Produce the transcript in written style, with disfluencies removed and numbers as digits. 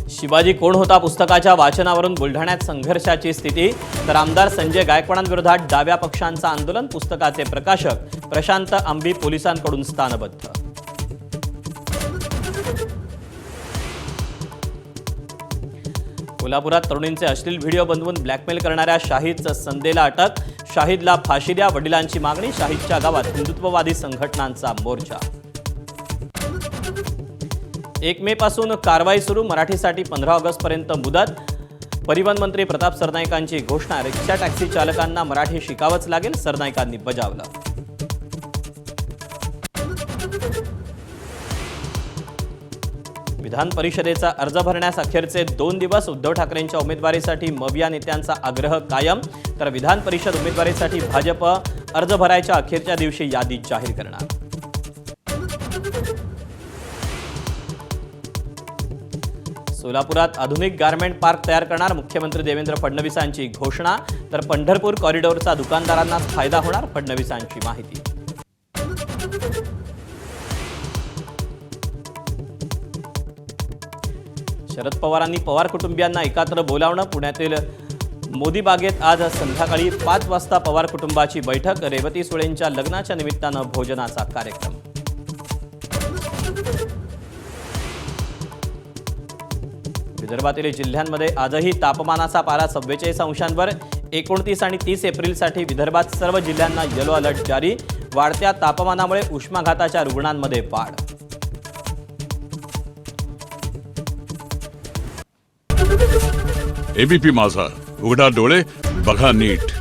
शिवाजी कोण होता पुस्तकाच्या वाचनावरून बुलढाण्यात संघर्षाची स्थिती, तर आमदार संजय गायकवाडांविरोधात डाव्या पक्षांचं आंदोलन. पुस्तकाचे प्रकाशक प्रशांत आंबी पोलिसांकडून स्थानबद्ध. कोल्हापुरात तरुणींचे अश्लील व्हिडिओ बनवून ब्लॅकमेल करणाऱ्या शाहिद संदेला अटक. शाहिदला फाशी द्या, वडिलांची मागणी. शाहिदच्या गावात हिंदुत्ववादी संघटनांचा मोर्चा. 1 मे पासून कारवाई सुरू. मराठीसाठी 15 ऑगस्टपर्यंत मुदत. परिवहन मंत्री प्रताप सरनाईकांची घोषणा. रिक्षा टॅक्सी चालकांना मराठी शिकावंच लागेल, सरनाईकांनी बजावलं. विधान परिषदेचा अर्ज भरण्यास अखेरचे 2 दिवस. उद्धव ठाकरेंच्या उमेदवारीसाठी मविया नेत्यांचा आग्रह कायम, तर विधान परिषद उमेदवारीसाठी भाजप अर्ज भरायच्या अखेरच्या दिवशी यादी जाहीर करणार. सोलापुरात आधुनिक गारमेंट पार्क तयार करणार. मुख्यमंत्री देवेंद्र फडणवीसांची घोषणा, तर पंढरपूर कॉरिडॉरचा दुकानदारांना फायदा होणार, फडणवीसांची माहिती. शरद पवारांनी पवार कुटुंबियांना एकत्र बोलावणं. पुण्यातील मोदी बागेत आज संध्याकाळी 5 वाजता पवार कुटुंबाची बैठक. रेवती सुळेंच्या लग्नाच्या निमित्तानं भोजनाचा कार्यक्रम. विदर्भातील जिल्ह्यांमध्ये आजही तापमानाचा पारा 44 अंशांवर. 29 आणि 30 एप्रिलसाठी विदर्भात सर्व जिल्ह्यांना येलो अलर्ट जारी. वाढत्या तापमानामुळे उष्माघाताच्या रुग्णांमध्ये वाढ. एबीपी माझा, उघडा डोळे बघा नीट.